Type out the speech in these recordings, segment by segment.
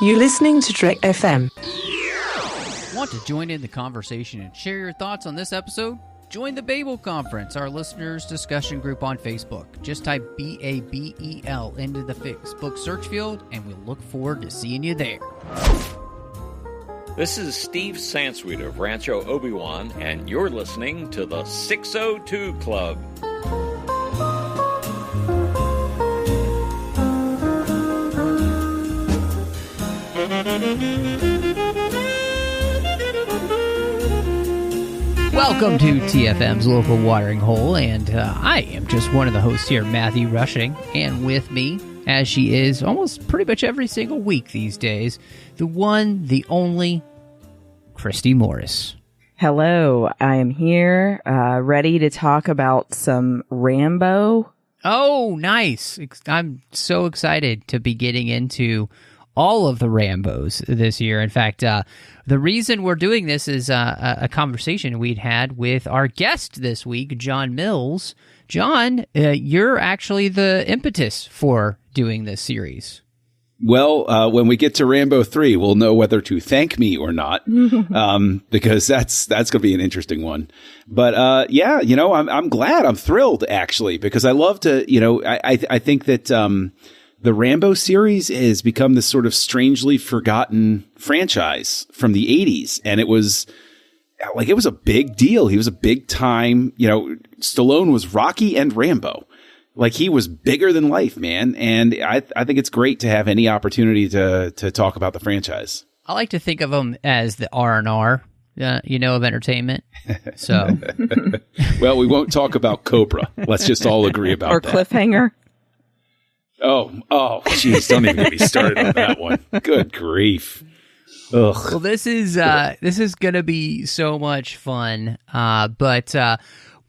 You're listening to Trek FM. Want to join in the conversation and share your thoughts on this episode? Join the Babel Conference, our listeners' discussion group on Facebook. Just type BABEL into the Facebook search field, and we'll look forward to seeing you there. This is Steve Sansweet of Rancho Obi-Wan, and you're listening to the 602 Club. Welcome to TFM's Local Watering Hole, and I am just one of the hosts here, Matthew Rushing, and with me, as she is almost pretty much every single week these days, the one, the only, Christy Morris. Hello, I am here, ready to talk about some Rambo. Oh, nice. I'm so excited to be getting into all of the Rambos this year. In fact, the reason we're doing this is a conversation we'd had with our guest this week, John Mills. John, you're actually the impetus for doing this series. Well, when we get to Rambo 3, we'll know whether to thank me or not, because that's going to be an interesting one. But yeah, you know, I'm glad, I'm thrilled actually, because I love to, you know, I think that the Rambo series has become this sort of strangely forgotten franchise from the 80s. And it was a big deal. He was a big time, you know, Stallone was Rocky and Rambo. Like, he was bigger than life, man. And I think it's great to have any opportunity to talk about the franchise. I like to think of him as the R&R, you know, of entertainment. So, well, we won't talk about Cobra. Let's just all agree about or that. Cliffhanger. Oh, jeez, don't even get me started on that one. Good grief. Ugh. Well, this is going to be so much fun. But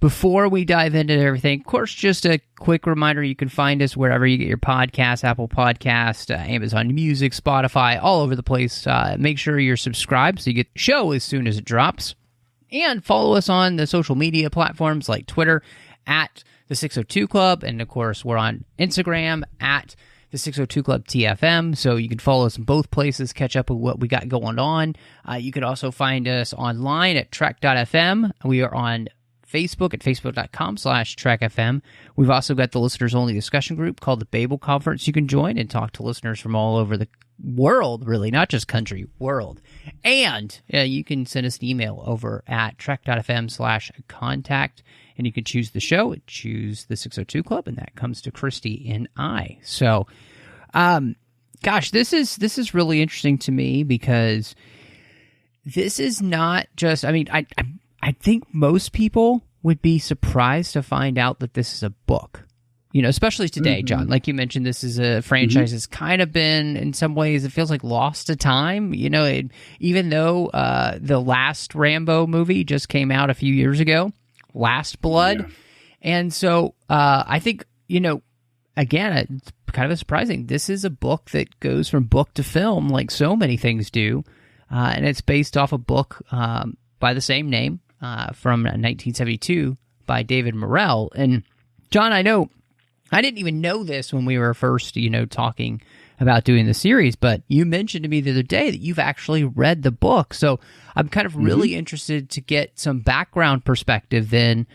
before we dive into everything, of course, just a quick reminder, you can find us wherever you get your podcasts, Apple Podcast, Amazon Music, Spotify, all over the place. Make sure you're subscribed so you get the show as soon as it drops. And follow us on the social media platforms like Twitter at the 602 Club, and of course we're on Instagram at the 602 Club TFM, so you can follow us in both places, catch up with what we got going on. You can also find us online at trek.fm. We are on Facebook at facebook.com/trekfm. We've also got the listeners-only discussion group called the Babel Conference you can join and talk to listeners from all over the world, really, not just country, world. And you can send us an email over at trek.fm/contact, and you can choose the show, choose the 602 Club, and that comes to Christy and I. So, gosh, this is really interesting to me because this is not just, I mean, I think most people would be surprised to find out that this is a book. You know, especially today, John. Like you mentioned, this is a franchise that's kind of been, in some ways, it feels like lost to time. You know, even though the last Rambo movie just came out a few years ago, Last Blood. Yeah. And so I think, you know, again, it's kind of surprising. This is a book that goes from book to film like so many things do. And it's based off a book by the same name from 1972 by David Morrell. And John, I know I didn't even know this when we were first, you know, talking about doing the series, but you mentioned to me the other day that you've actually read the book. So I'm kind of really interested to get some background perspective then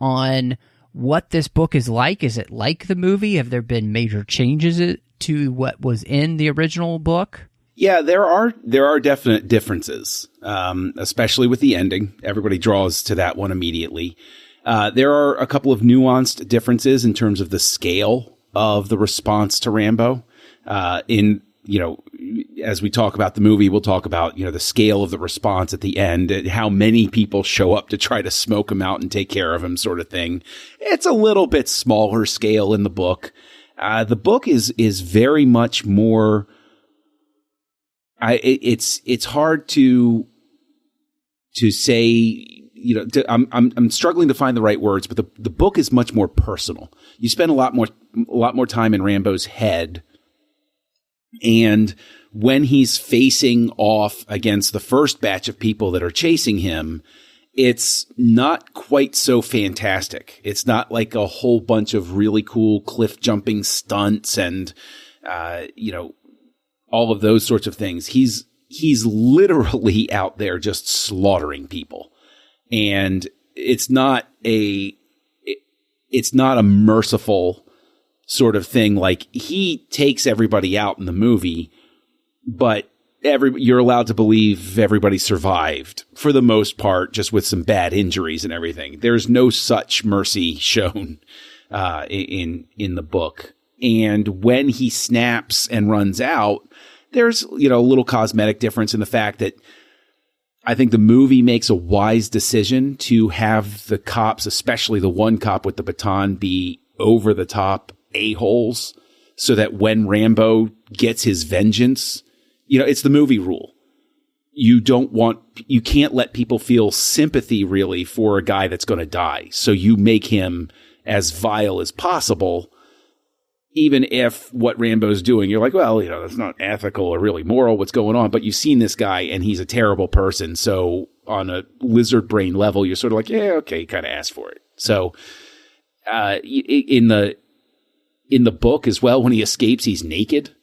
on what this book is like. Is it like the movie? Have there been major changes to what was in the original book? Yeah, there are definite differences, especially with the ending. Everybody draws to that one immediately. There are a couple of nuanced differences in terms of the scale of the response to Rambo. In, you know, as we talk about the movie, we'll talk about, you know, the scale of the response at the end, how many people show up to try to smoke him out and take care of him, sort of thing. It's a little bit smaller scale in the book. The book is very much more. It's hard to say. You know, I'm struggling to find the right words, but the book is much more personal. You spend a lot more time in Rambo's head, and when he's facing off against the first batch of people that are chasing him, it's not quite so fantastic. It's not like a whole bunch of really cool cliff jumping stunts and, you know, all of those sorts of things. He's literally out there just slaughtering people. And it's not a merciful sort of thing. Like, he takes everybody out in the movie, but you're allowed to believe everybody survived for the most part, just with some bad injuries and everything. There's no such mercy shown in the book. And when he snaps and runs out, there's, a little cosmetic difference in the fact that I think the movie makes a wise decision to have the cops, especially the one cop with the baton, be over the top a-holes, so that when Rambo gets his vengeance, it's the movie rule. You can't let people feel sympathy really for a guy that's going to die. So you make him as vile as possible, even if what Rambo's doing, you're like, well, that's not ethical or really moral, what's going on. But you've seen this guy and he's a terrible person. So on a lizard brain level, you're sort of like, yeah, okay, kind of asked for it. So in the book as well, when he escapes, he's naked.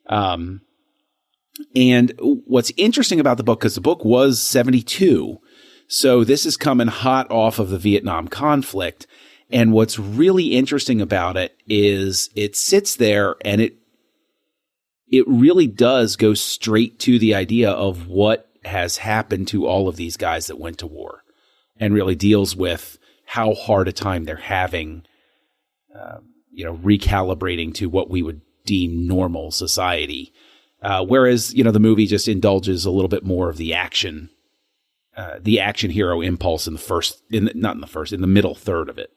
And what's interesting about the book, because the book was 1972, so this is coming hot off of the Vietnam conflict. And what's really interesting about it is it sits there and it really does go straight to the idea of what has happened to all of these guys that went to war, and really deals with how hard a time they're having, recalibrating to what we would deem normal society. Whereas, the movie just indulges a little bit more of the action hero impulse in the middle third of it.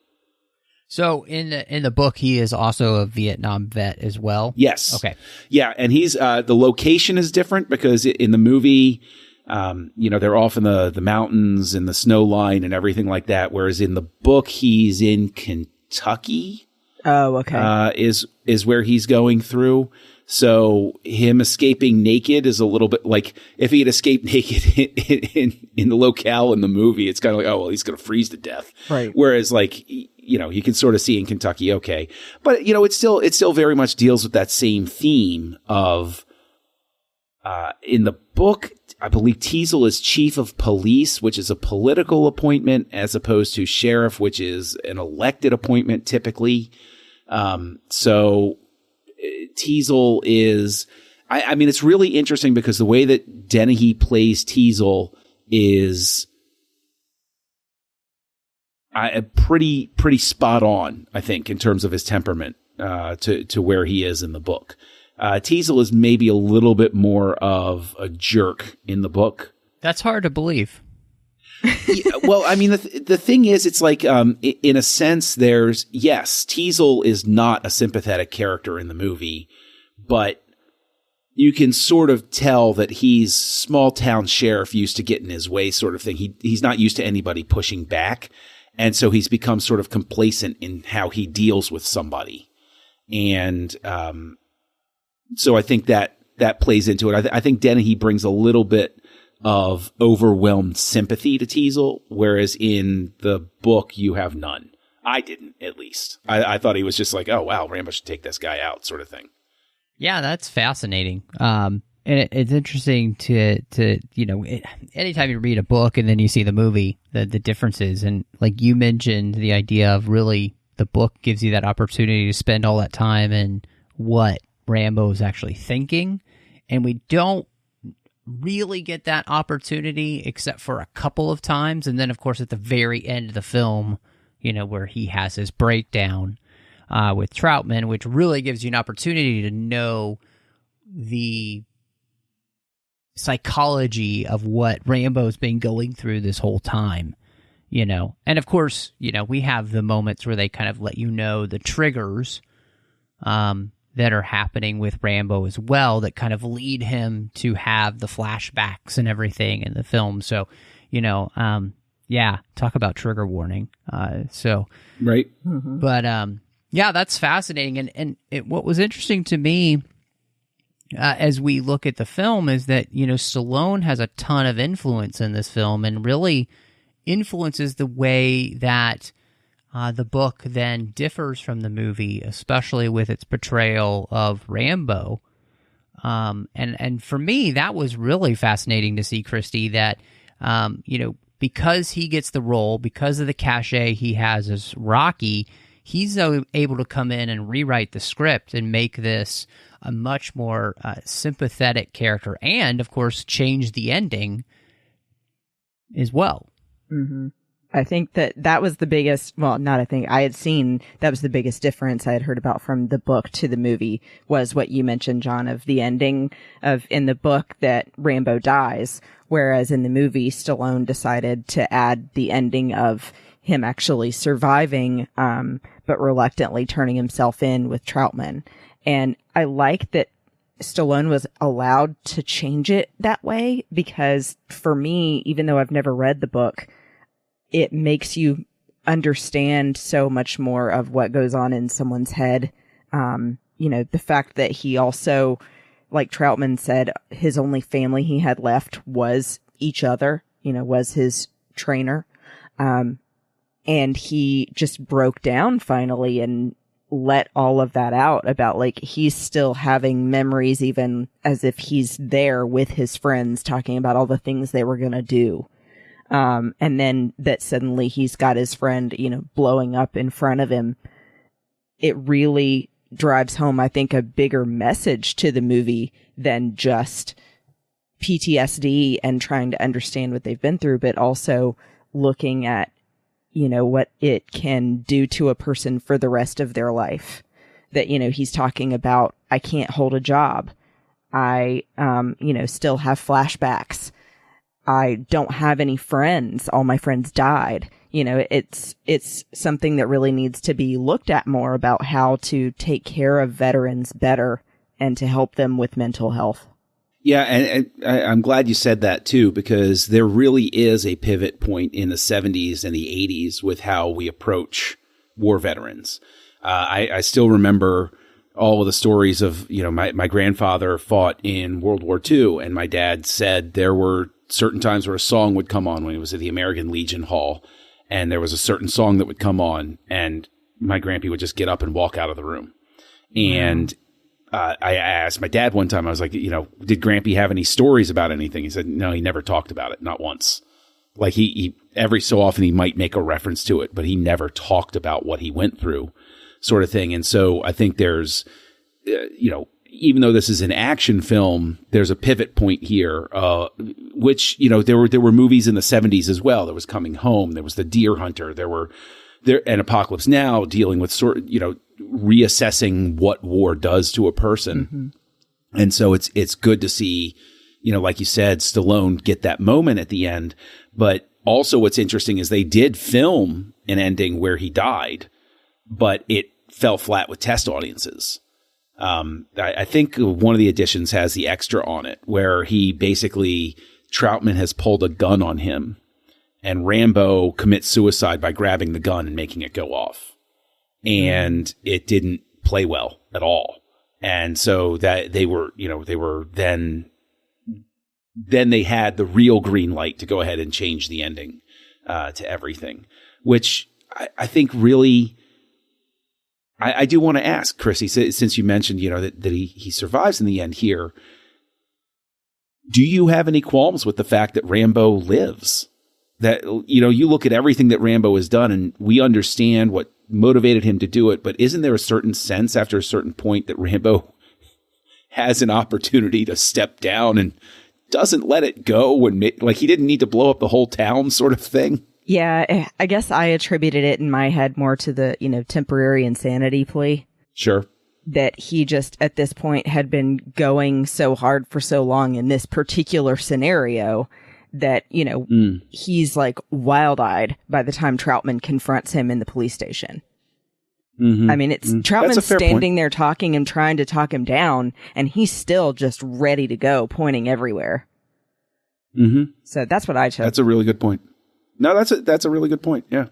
So in the book, he is also a Vietnam vet as well? Yes. Okay. Yeah, and he's the location is different because in the movie, they're off in the mountains and the snow line and everything like that, whereas in the book, he's in Kentucky. Oh, okay. Is where he's going through. So him escaping naked is a little bit like if he had escaped naked in the locale in the movie, it's kind of like, oh, well, he's going to freeze to death. Right. Whereas like, you can sort of see in Kentucky, okay. But, it still very much deals with that same theme of, in the book, I believe Teasel is chief of police, which is a political appointment, as opposed to sheriff, which is an elected appointment typically. So Teasel is, I mean, it's really interesting because the way that Dennehy plays Teasel is pretty spot on, I think, in terms of his temperament to where he is in the book. Teasel is maybe a little bit more of a jerk in the book. That's hard to believe. Yeah, well, I mean, the thing is, it's like, in a sense, Teasel is not a sympathetic character in the movie, but you can sort of tell that he's small town sheriff used to get in his way sort of thing. He's not used to anybody pushing back. And so he's become sort of complacent in how he deals with somebody. And so I think that plays into it. I think Dennehy brings a little bit of overwhelmed sympathy to Teasel, whereas in the book you have none. I didn't, at least. I thought he was just like, oh, wow, Rambo should take this guy out sort of thing. Yeah, that's fascinating. And it's interesting to anytime you read a book and then you see the movie, the differences. And like you mentioned, the idea of really the book gives you that opportunity to spend all that time in what Rambo is actually thinking. And we don't really get that opportunity except for a couple of times. And then, of course, at the very end of the film, where he has his breakdown with Troutman, which really gives you an opportunity to know the psychology of what Rambo's been going through this whole time, And of course, we have the moments where they kind of let you know the triggers that are happening with Rambo as well that kind of lead him to have the flashbacks and everything in the film. So, yeah, talk about trigger warning. Right. Mm-hmm. But, yeah, that's fascinating. And what was interesting to me as we look at the film is that, Stallone has a ton of influence in this film and really influences the way that the book then differs from the movie, especially with its portrayal of Rambo. And for me, that was really fascinating to see, Christy, that, because he gets the role, because of the cachet he has as Rocky, he's able to come in and rewrite the script and make this a much more sympathetic character, and, of course, change the ending as well. Mm-hmm. I think that was the biggest, well, not I think, I had seen that was the biggest difference I had heard about from the book to the movie, was what you mentioned, John, of the ending of, in the book, that Rambo dies, whereas in the movie, Stallone decided to add the ending of him actually surviving, but reluctantly turning himself in with Troutman. And I like that Stallone was allowed to change it that way, because for me, even though I've never read the book, it makes you understand so much more of what goes on in someone's head. The fact that he also, like Troutman said, his only family he had left was each other, was his trainer. And he just broke down finally and let all of that out about, like, he's still having memories, even as if he's there with his friends talking about all the things they were going to do. And then that suddenly he's got his friend, blowing up in front of him. It really drives home, I think, a bigger message to the movie than just PTSD and trying to understand what they've been through, but also looking at, what it can do to a person for the rest of their life. That, he's talking about, I can't hold a job. I, still have flashbacks. I don't have any friends. All my friends died. It's something that really needs to be looked at more, about how to take care of veterans better and to help them with mental health. Yeah, and I'm glad you said that too, because there really is a pivot point in the 70s and the 80s with how we approach war veterans. I still remember all of the stories of, my grandfather fought in World War II, and my dad said there were certain times where a song would come on when he was at the American Legion Hall, and there was a certain song that would come on, and my grandpa would just get up and walk out of the room. And I asked my dad one time, I was like, did Grampy have any stories about anything? He said, no, he never talked about it, not once. Like he every so often he might make a reference to it, but he never talked about what he went through, sort of thing. And so I think there's, even though this is an action film, there's a pivot point here, which, there were movies in the 70s as well. There was Coming Home. There was The Deer Hunter. And Apocalypse Now, dealing with reassessing what war does to a person. Mm-hmm. And so it's good to see, like you said, Stallone get that moment at the end. But also what's interesting is they did film an ending where he died, but it fell flat with test audiences. I think one of the editions has the extra on it where he basically, Troutman has pulled a gun on him, and Rambo commits suicide by grabbing the gun and making it go off. And it didn't play well at all. And so that they were then they had the real green light to go ahead and change the ending to everything, which I think really, I do want to ask, Chrissy, since you mentioned, that he survives in the end here. Do you have any qualms with the fact that Rambo lives? That, you look at everything that Rambo has done and we understand what motivated him to do it, but isn't there a certain sense after a certain point that Rambo has an opportunity to step down and doesn't let it go, and like he didn't need to blow up the whole town, sort of thing? Yeah, I guess I attributed it in my head more to the, temporary insanity plea. Sure. That he just, at this point, had been going so hard for so long in this particular scenario that, he's like wild-eyed by the time Troutman confronts him in the police station. Mm-hmm. I mean, it's Troutman standing there talking and trying to talk him down, and he's still just ready to go, pointing everywhere. Mm-hmm. So that's what I took. That's a really good point. No, that's a really good point. Yeah.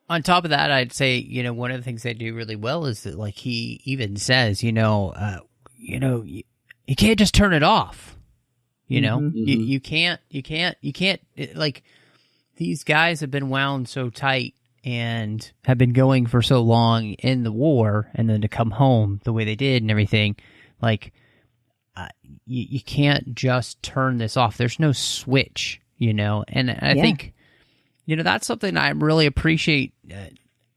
On top of that, I'd say, one of the things they do really well is that, like, he even says, you can't just turn it off. You can't, like, these guys have been wound so tight and have been going for so long in the war, and then to come home the way they did and everything. Like, you can't just turn this off. There's no switch, and I think, that's something I really appreciate.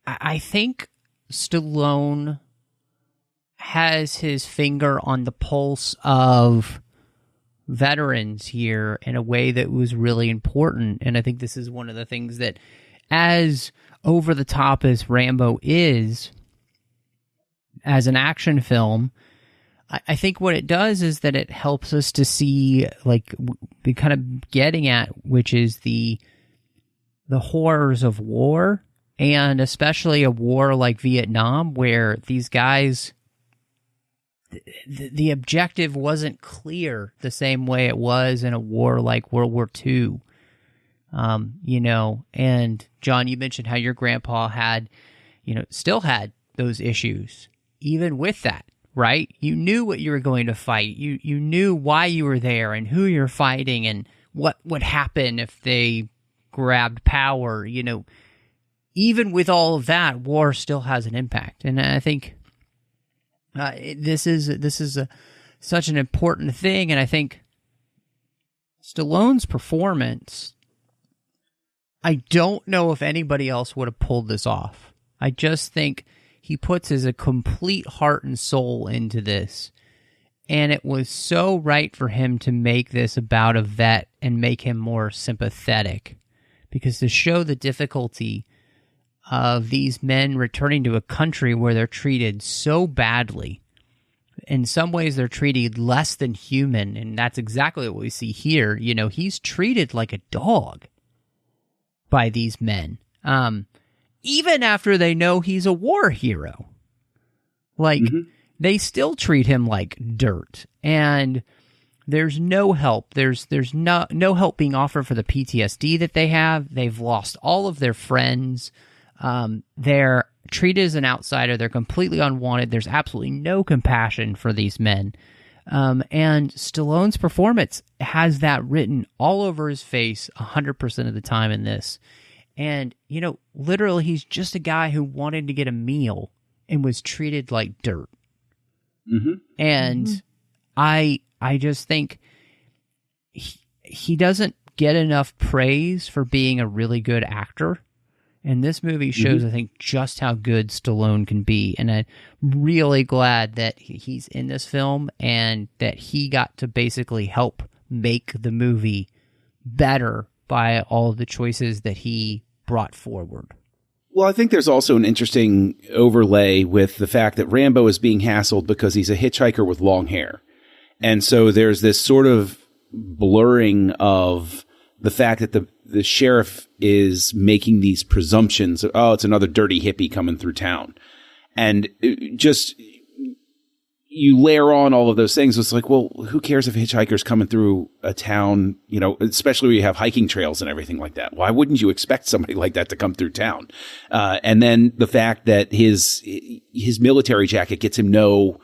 I think Stallone has his finger on the pulse of veterans here in a way that was really important. And I think this is one of the things that, as over the top as Rambo is, as an action film, I think what it does is that it helps us to see, like, the kind of getting at, which is the horrors of war, and especially a war like Vietnam, where these guys, the objective wasn't clear the same way it was in a war like World War II. And John, you mentioned how your grandpa had, still had those issues, even with that. Right? You knew what you were going to fight. You knew why you were there and who you're fighting and what would happen if they grabbed power. Even with all of that, war still has an impact. And I think this is such an important thing. And I think Stallone's performance, I don't know if anybody else would have pulled this off. I just think he puts his complete heart and soul into this. And it was so right for him to make this about a vet and make him more sympathetic. Because to show the difficulty of these men returning to a country where they're treated so badly. In some ways, they're treated less than human. And that's exactly what we see here. He's treated like a dog by these men. Even after they know he's a war hero. Like, they still treat him like dirt. And there's no help. There's no help being offered for the PTSD that they have. They've lost all of their friends. They're treated as an outsider. They're completely unwanted. There's absolutely no compassion for these men. And Stallone's performance has that written all over his face 100% of the time in this. And, literally, he's just a guy who wanted to get a meal and was treated like dirt. And I just think he doesn't get enough praise for being a really good actor. And this movie shows, I think, just how good Stallone can be. And I'm really glad that he's in this film and that he got to basically help make the movie better by all of the choices that he brought forward. Well, I think there's also an interesting overlay with the fact that Rambo is being hassled because he's a hitchhiker with long hair. And so there's this sort of blurring of the fact that the sheriff is making these presumptions. Oh, it's another dirty hippie coming through town. And just, you layer on all of those things. It's like, well, who cares if a hitchhiker's coming through a town, especially when you have hiking trails and everything like that. Why wouldn't you expect somebody like that to come through town? And then the fact that his military jacket gets him no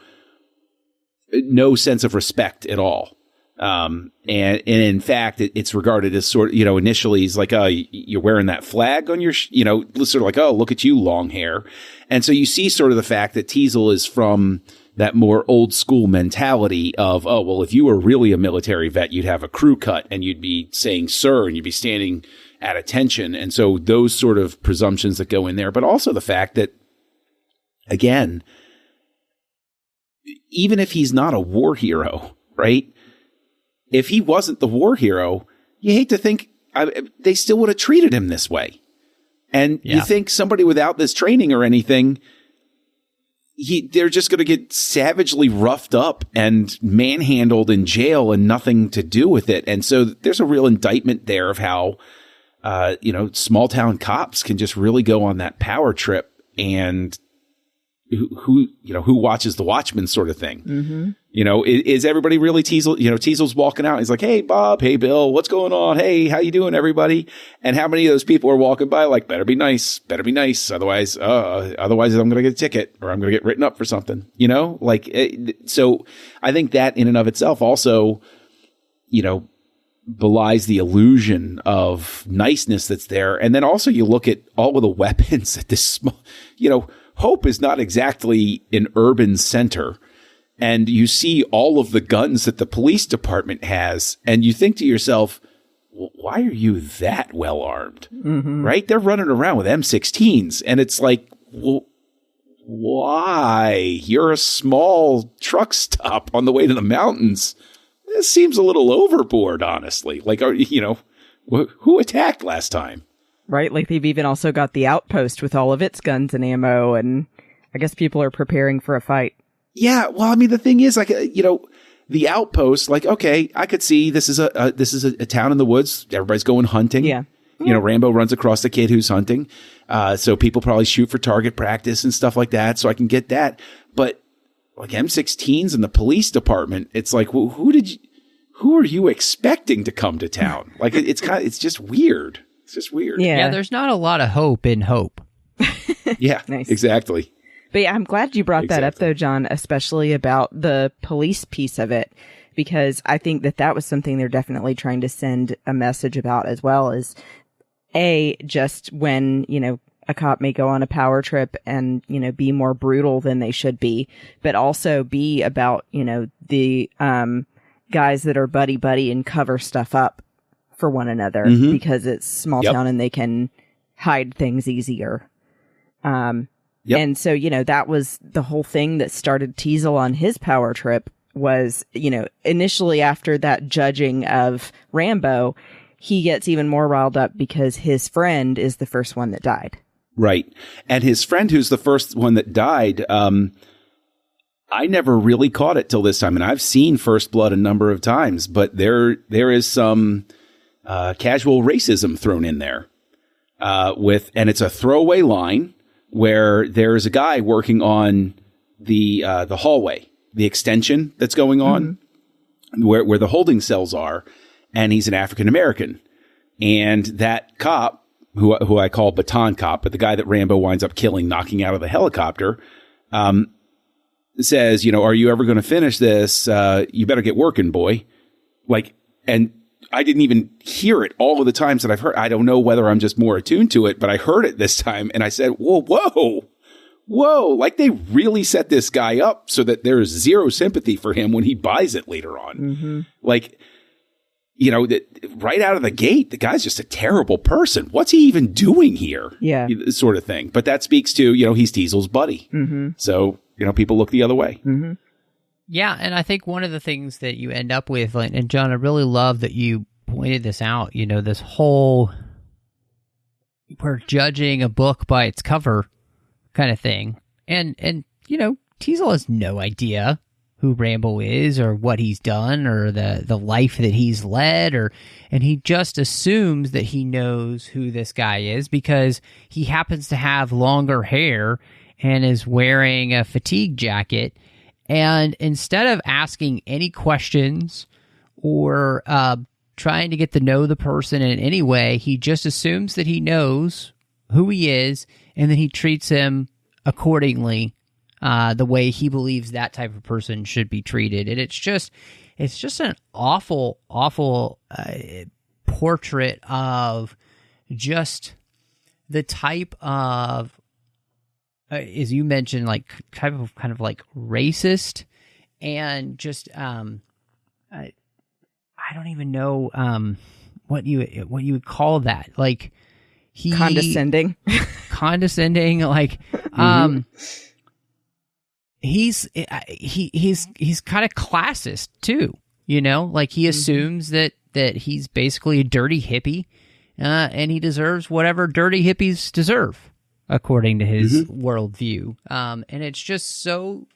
sense of respect at all. And in fact, it's regarded as sort of, initially he's like, oh, you're wearing that flag on your, sort of like, oh, look at you, long hair. And so you see sort of the fact that Teasel is from that more old school mentality of, oh, well, if you were really a military vet, you'd have a crew cut and you'd be saying, sir, and you'd be standing at attention. And so those sort of presumptions that go in there, but also the fact that, again, even if he's not a war hero, right? If he wasn't the war hero, you hate to think they still would have treated him this way. And you think somebody without this training or anything, they're just going to get savagely roughed up and manhandled in jail and nothing to do with it. And so there's a real indictment there of how, small town cops can just really go on that power trip and who watches the Watchmen sort of thing. Is everybody really Teasel? Teasel's walking out. He's like, hey, Bob. Hey, Bill. What's going on? Hey, how you doing, everybody? And how many of those people are walking by like, better be nice. Otherwise I'm going to get a ticket or I'm going to get written up for something, so I think that in and of itself also, belies the illusion of niceness that's there. And then also you look at all of the weapons at this small, Hope is not exactly an urban center. and you see all of the guns that the police department has, and you think to yourself, well, why are you that well armed? Right? They're running around with M16s, and it's like, well, why? You're a small truck stop on the way to the mountains. This seems a little overboard, honestly. Like, who attacked last time? Right? Like, they've even also got the outpost with all of its guns and ammo, and I guess people are preparing for a fight. Yeah, well, I mean, the thing is, like, the outpost, like, okay, I could see this is a town in the woods. Everybody's going hunting. Yeah. Rambo runs across the kid who's hunting. So people probably shoot for target practice and stuff like that. So I can get that. But like M16s in the police department, it's like, well, who are you expecting to come to town? Like, it's just weird. It's just weird. Yeah, there's not a lot of hope in hope. Yeah, Nice. Exactly. But yeah, I'm glad you brought that up, though, John, especially about the police piece of it, because I think that was something they're definitely trying to send a message about as well, is just when, a cop may go on a power trip and, be more brutal than they should be, but also be about, the guys that are buddy and cover stuff up for one another because it's small town and they can hide things easier. Yep. And so, that was the whole thing that started Teasel on his power trip was, initially after that judging of Rambo, he gets even more riled up because his friend is the first one that died. Right. And his friend who's the first one that died, I never really caught it till this time. And I've seen First Blood a number of times, but there is some casual racism thrown in there and it's a throwaway line where there's a guy working on the hallway, the extension that's going on, where the holding cells are, and he's an African American, and that cop, who I call Baton Cop, but the guy that Rambo winds up killing, knocking out of the helicopter, says, are you ever going to finish this? You better get working, boy. Like, and I didn't even hear it all of the times that I've heard. I don't know whether I'm just more attuned to it, but I heard it this time and I said, whoa. Like they really set this guy up so that there's zero sympathy for him when he buys it later on. Like, right out of the gate, the guy's just a terrible person. What's he even doing here? Yeah. Sort of thing. But that speaks to, he's Teasel's buddy. So, people look the other way. Yeah, and I think one of the things that you end up with, and John, I really love that you pointed this out, this whole we're judging a book by its cover kind of thing. And Teasel has no idea who Rambo is or what he's done or the life that he's led, and he just assumes that he knows who this guy is because he happens to have longer hair and is wearing a fatigue jacket. And instead of asking any questions or trying to get to know the person in any way, he just assumes that he knows who he is, and then he treats him accordingly, the way he believes that type of person should be treated. And it's just an awful portrait of just the type of, as you mentioned, like kind of like racist and just I don't even know what you would call that. Like condescending, like he's kind of classist too. Like he assumes that he's basically a dirty hippie, and he deserves whatever dirty hippies deserve, according to his worldview. And it's just so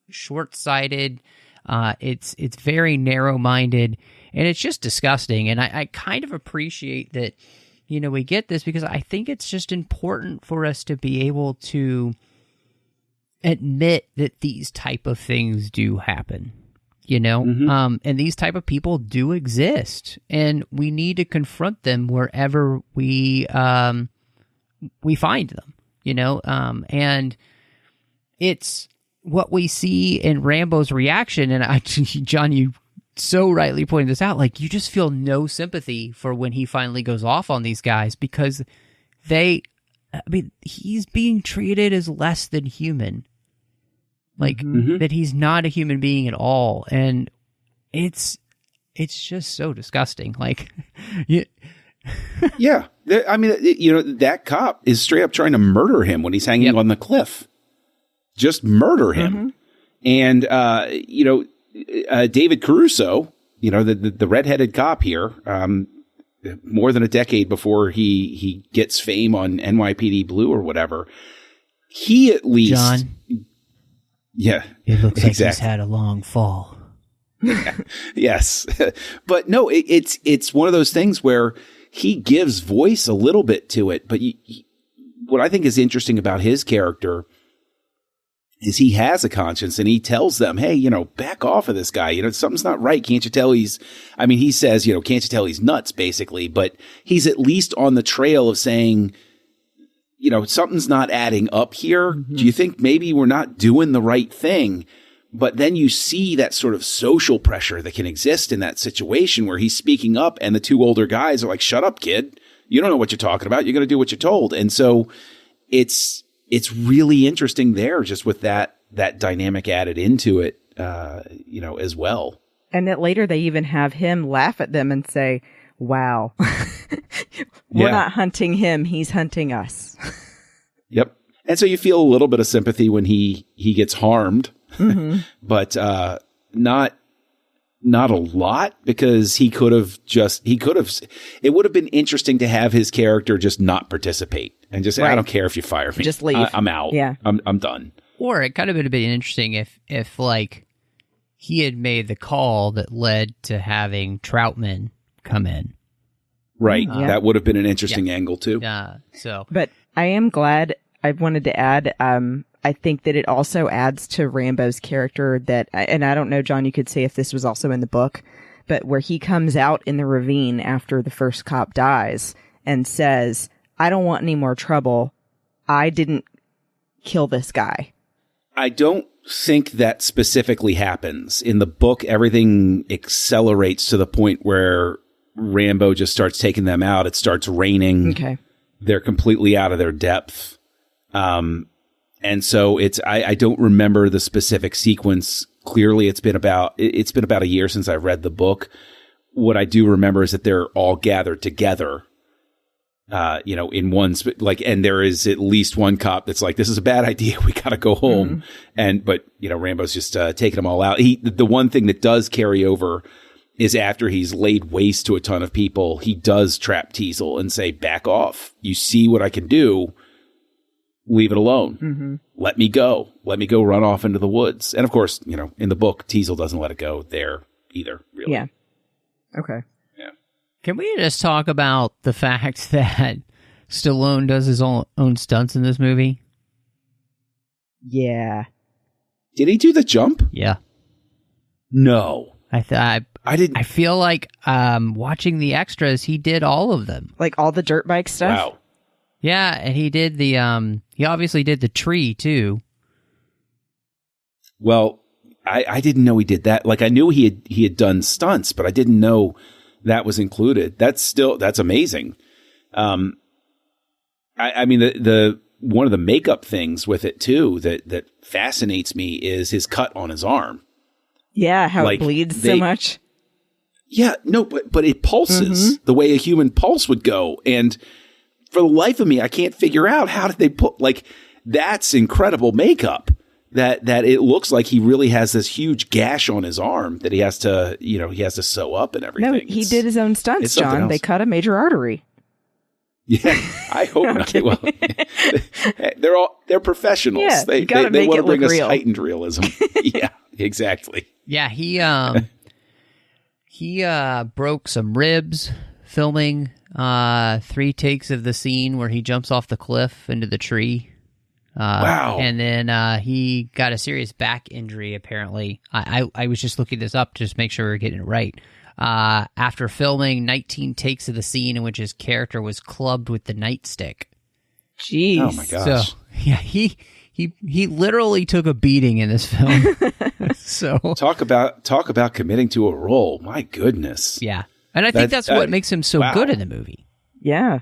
short-sighted. It's very narrow-minded, and it's just disgusting. And I kind of appreciate that, we get this because I think it's just important for us to be able to admit that these type of things do happen, and these type of people do exist, and we need to confront them wherever we find them. And it's what we see in Rambo's reaction. And John, you so rightly pointed this out. Like, you just feel no sympathy for when he finally goes off on these guys because he's being treated as less than human. like that he's not a human being at all, and it's just so disgusting. Like, yeah, I mean, that cop is straight up trying to murder him when he's hanging on the cliff. Just murder him, and David Caruso, the redheaded cop here, more than a decade before he gets fame on NYPD Blue or whatever, he at least, John, it looks like he's had a long fall. Yes, but no, it's one of those things where he gives voice a little bit to it. But what I think is interesting about his character is he has a conscience, and he tells them, hey, back off of this guy. Something's not right. Can't you tell he says, can't you tell he's nuts, basically. But he's at least on the trail of saying, something's not adding up here. Do you think maybe we're not doing the right thing? But then you see that sort of social pressure that can exist in that situation where he's speaking up and the two older guys are like, shut up, kid. You don't know what you're talking about. You're going to do what you're told. And so it's really interesting there, just with that dynamic added into it, as well. And that later they even have him laugh at them and say, wow, we're not hunting him. He's hunting us. Yep. And so you feel a little bit of sympathy when he gets harmed, but not a lot, because it would have been interesting to have his character just not participate and just say, I don't care if you fire me. Just leave. I'm out. Yeah. I'm done. Or it could have been interesting if like he had made the call that led to having Troutman come in. Right. That would have been an interesting angle too. But I am glad. I wanted to add, I think that it also adds to Rambo's character and I don't know, John, you could say if this was also in the book, but where he comes out in the ravine after the first cop dies and says, I don't want any more trouble. I didn't kill this guy. I don't think that specifically happens. In the book, everything accelerates to the point where Rambo just starts taking them out. It starts raining. Okay. They're completely out of their depth. And so I don't remember the specific sequence. Clearly it's been about a year since I've read the book. What I do remember is that they're all gathered together, in one, and there is at least one cop that's like, this is a bad idea. We got to go home. But Rambo's just, taking them all out. The one thing that does carry over is after he's laid waste to a ton of people, he does trap Teasel and say, back off. You see what I can do. Leave it alone. Let me go. Let me go run off into the woods. And of course, in the book, Teasel doesn't let it go there either, really. Yeah. Okay. Yeah. Can we just talk about the fact that Stallone does his own stunts in this movie? Yeah. Did he do the jump? Yeah. No. I didn't. I feel like watching the extras, he did all of them. Like all the dirt bike stuff? Wow. Yeah, and he did he obviously did the tree too. Well, I didn't know he did that. Like, I knew he had done stunts, but I didn't know that was included. That's amazing. I mean, the one of the makeup things with it too that fascinates me is his cut on his arm. Yeah, how it bleeds so much. Yeah, no, but it pulses the way a human pulse would go, and for the life of me, I can't figure out how did they put, that's incredible makeup that it looks like he really has this huge gash on his arm that he has to sew up and everything. No, he did his own stunts, John. Else. They cut a major artery. Yeah, I hope not. Well, they're professionals. Yeah, they want to bring us heightened realism. Yeah, exactly. Yeah, he broke some ribs filming 3 takes of the scene where he jumps off the cliff into the tree. Wow. And then he got a serious back injury, apparently. I was just looking this up to just make sure we're getting it right. After filming 19 takes of the scene in which his character was clubbed with the nightstick. Jeez. Oh my gosh. So, yeah, he literally took a beating in this film. So talk about committing to a role. My goodness. Yeah. And I think that's what makes him so good in the movie. Yeah.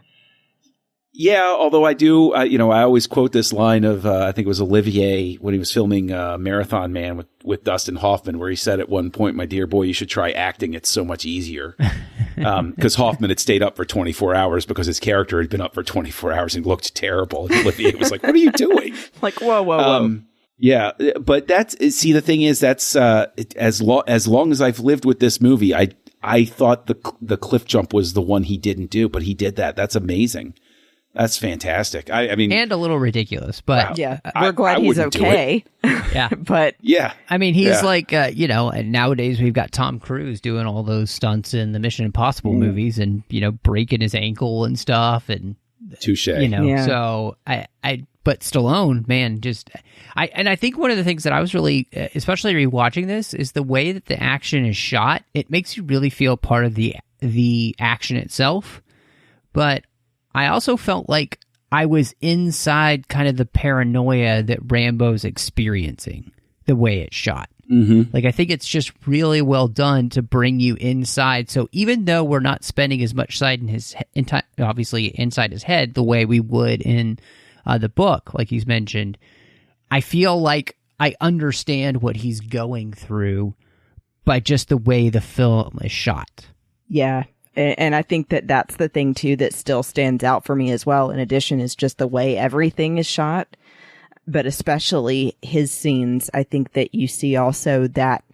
Yeah, although I do, I always quote this line of, I think it was Olivier when he was filming Marathon Man with Dustin Hoffman, where he said at one point, "My dear boy, you should try acting. It's so much easier." Because Hoffman had stayed up for 24 hours because his character had been up for 24 hours and looked terrible. And Olivier was like, "What are you doing?" Like, whoa. Yeah, but the thing is, that's as long as I've lived with this movie, I thought the cliff jump was the one he didn't do, but he did that. That's amazing. That's fantastic. I mean, and a little ridiculous, but wow. Yeah, we're glad he's okay. Yeah, but yeah, I mean, he's like, and nowadays we've got Tom Cruise doing all those stunts in the Mission Impossible movies, and breaking his ankle and stuff, and touche. So but Stallone, man, I think one of the things that I was really, especially rewatching this, is the way that the action is shot. It makes you really feel part of the action itself, but I also felt like I was inside kind of the paranoia that Rambo's experiencing, the way it's shot. Mm-hmm. Like, I think it's just really well done to bring you inside. So even though we're not spending as much time in obviously inside his head the way we would in the book, like he's mentioned, I feel like I understand what he's going through by just the way the film is shot. Yeah. And I think that that's the thing, too, that still stands out for me as well. In addition, is just the way everything is shot, but especially his scenes. I think that you see also that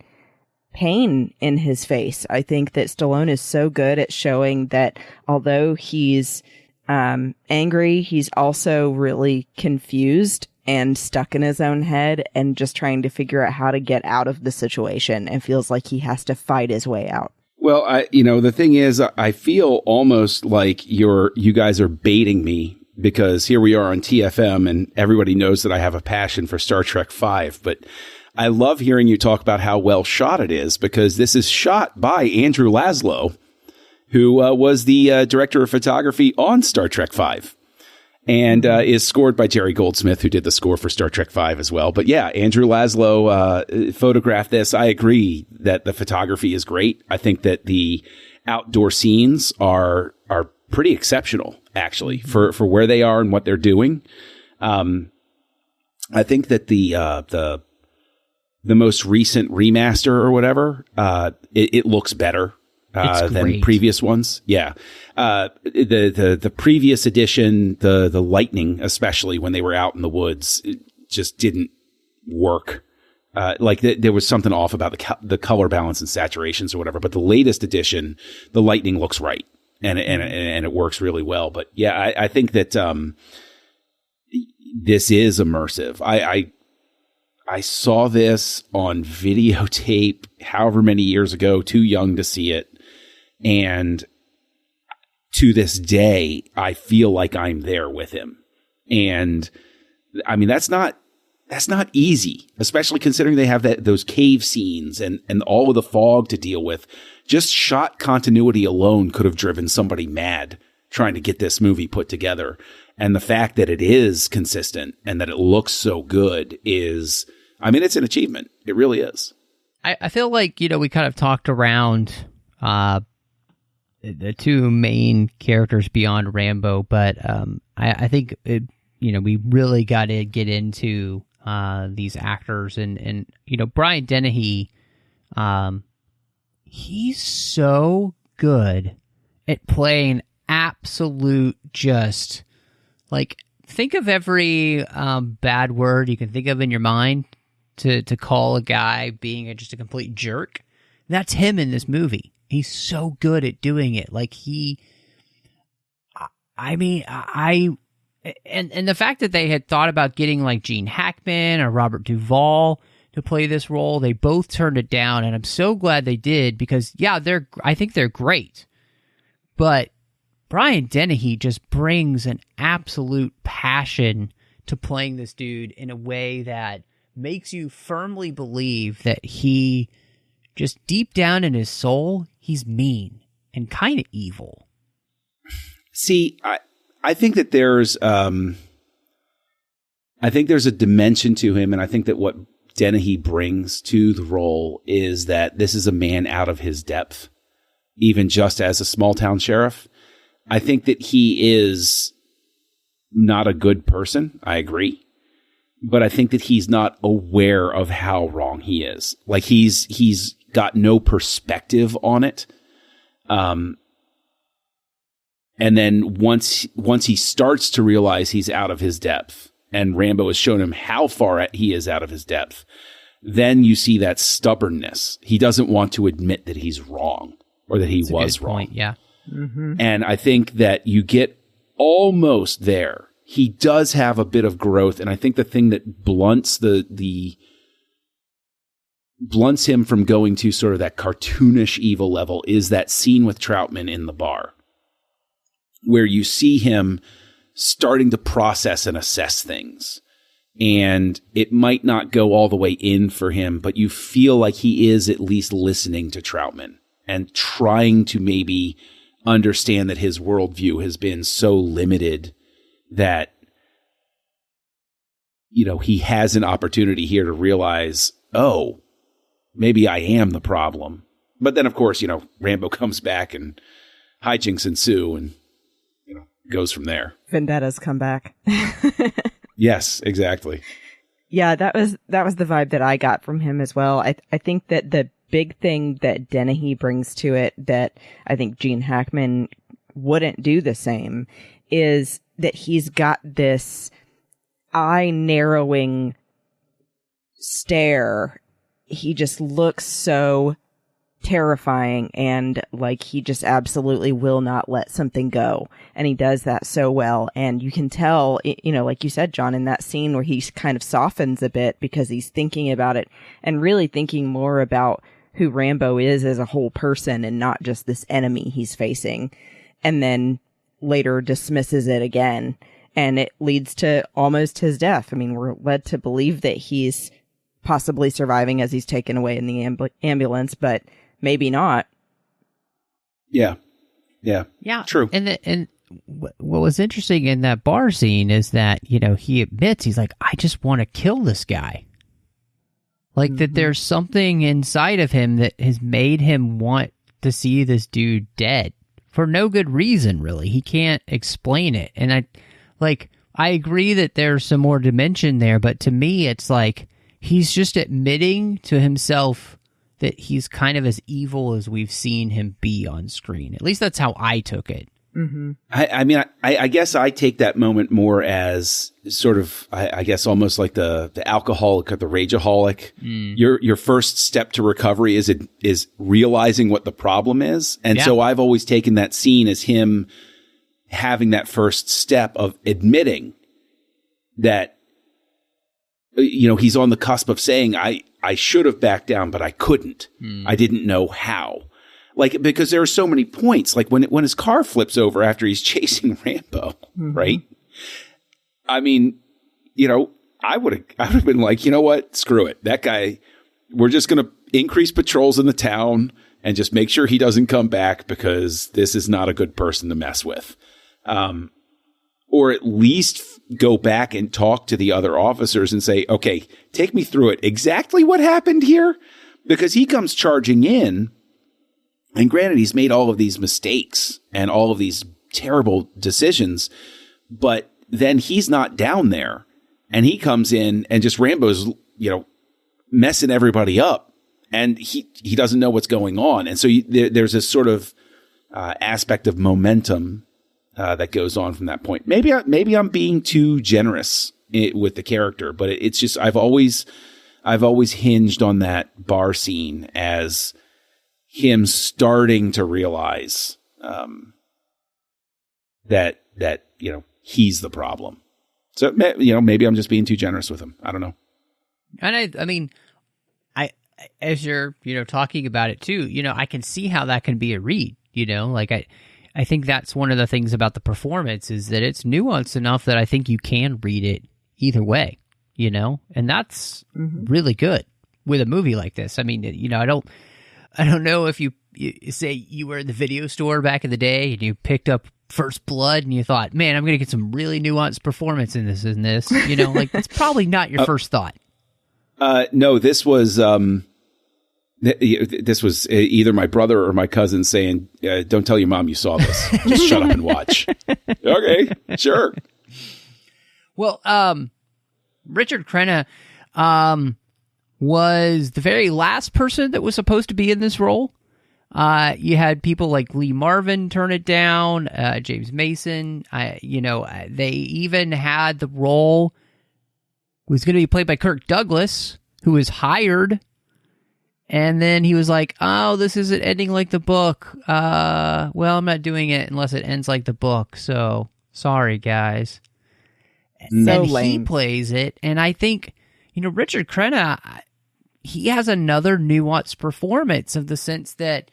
pain in his face. I think that Stallone is so good at showing that although he's angry, he's also really confused and stuck in his own head and just trying to figure out how to get out of the situation, and feels like he has to fight his way out. Well, the thing is, I feel almost like you guys are baiting me, because here we are on TFM and everybody knows that I have a passion for Star Trek V, but I love hearing you talk about how well shot it is, because this is shot by Andrew Laszlo, who was the director of photography on Star Trek V, and is scored by Jerry Goldsmith, who did the score for Star Trek V as well. But yeah, Andrew Laszlo photographed this. I agree that the photography is great. I think that the outdoor scenes are pretty exceptional, actually, for where they are and what they're doing. I think that the most recent remaster or whatever, it looks better than previous ones. Yeah. The previous edition, the lightning, especially when they were out in the woods, it just didn't work. There was something off about the color balance and saturations or whatever, but the latest edition, the lightning looks right and it works really well. But yeah, I think that, this is immersive. I saw this on videotape however many years ago, too young to see it. And to this day, I feel like I'm there with him. And I mean, that's not easy, especially considering they have those cave scenes and all of the fog to deal with. Just shot continuity alone could have driven somebody mad trying to get this movie put together. And the fact that it is consistent and that it looks so good is, I mean, it's an achievement. It really is. I feel like, we kind of talked around the two main characters beyond Rambo, but I think we really got to get into these actors and Brian Dennehy. He's so good at playing absolute, just like, think of every bad word you can think of in your mind to call a guy being just a complete jerk. That's him in this movie. He's so good at doing it. Like and the fact that they had thought about getting like Gene Hackman or Robert Duvall to play this role, they both turned it down, and I'm so glad they did, because yeah, I think they're great. But Brian Dennehy just brings an absolute passion to playing this dude in a way that makes you firmly believe that he, just deep down in his soul, he's mean and kind of evil. See, I think that there's a dimension to him, and I think that what Dennehy brings to the role is that this is a man out of his depth, even just as a small town sheriff. I think that he is not a good person. I agree. But I think that he's not aware of how wrong he is. Like he's got no perspective on it. And then once he starts to realize he's out of his depth, and Rambo has shown him how far he is out of his depth, then you see that stubbornness. He doesn't want to admit that he's wrong or that he was wrong. Point, yeah. Mm-hmm. And I think that you get almost there. He does have a bit of growth, and I think the thing that blunts blunts him from going to sort of that cartoonish evil level is that scene with Troutman in the bar, where you see him starting to process and assess things. And it might not go all the way in for him, but you feel like he is at least listening to Troutman and trying to maybe understand that his worldview has been so limited that, you know, he has an opportunity here to realize, oh, maybe I am the problem. But then, of course, you know, Rambo comes back and hijinks ensue and, you know, goes from there. Vendettas come back. Yes, exactly. Yeah, that was the vibe that I got from him as well. I think that the big thing that Dennehy brings to it that I think Gene Hackman wouldn't do the same is that he's got this eye-narrowing stare. He just looks so terrifying, and like he just absolutely will not let something go. And he does that so well. And you can tell, you know, like you said, John, in that scene where he kind of softens a bit because he's thinking about it and really thinking more about who Rambo is as a whole person and not just this enemy he's facing. And then later dismisses it again. And it leads to almost his death. I mean, we're led to believe that he's possibly surviving as he's taken away in the ambulance, but maybe not. Yeah. True. And what was interesting in that bar scene is that, you know, he admits, he's like, I just want to kill this guy. Like that there's something inside of him that has made him want to see this dude dead for no good reason, really. He can't explain it. And I agree that there's some more dimension there, but to me, it's like he's just admitting to himself that he's kind of as evil as we've seen him be on screen. At least that's how I took it. Mm-hmm. I mean, I guess I take that moment more as sort of, I guess, almost like the alcoholic or the rageaholic. Your first step to recovery is realizing what the problem is. And so I've always taken that scene as him having that first step of admitting that, you know, he's on the cusp of saying, I should have backed down, but I couldn't. I didn't know how. Like, because there are so many points, like when his car flips over after he's chasing Rambo, right? I mean, you know, I would have been like, you know what? Screw it. That guy, we're just going to increase patrols in the town and just make sure he doesn't come back because this is not a good person to mess with. Or at least go back and talk to the other officers and say, okay, take me through it. Exactly what happened here? Because he comes charging in. And granted, he's made all of these mistakes and all of these terrible decisions, but then he's not down there. And he comes in and just Rambo's, you know, messing everybody up. And he doesn't know what's going on. And so there's this sort of aspect of momentum that goes on from that point. Maybe I'm being too generous with the character, but it's just I've always hinged on that bar scene as him starting to realize that you know he's the problem. So you know maybe I'm just being too generous with him. I don't know. And I mean, as you're talking about it too, you know, I can see how that can be a read. You know, like I think that's one of the things about the performance is that it's nuanced enough that I think you can read it either way. You know, and that's really good with a movie like this. I mean, you know, I don't know if you say you were in the video store back in the day and you picked up First Blood and you thought, man, I'm going to get some really nuanced performance in this, you know, like it's probably not your first thought. No, this was either my brother or my cousin saying, don't tell your mom you saw this. Just shut up and watch. Okay, sure. Well, Richard Crenna was the very last person that was supposed to be in this role. You had people like Lee Marvin turn it down, James Mason. They even had the role was going to be played by Kirk Douglas, who was hired. And then he was like, oh, this isn't ending like the book. Well, I'm not doing it unless it ends like the book. So sorry, guys. And So then lame. he plays it. And I think, Richard Crenna, he has another nuanced performance of the sense that,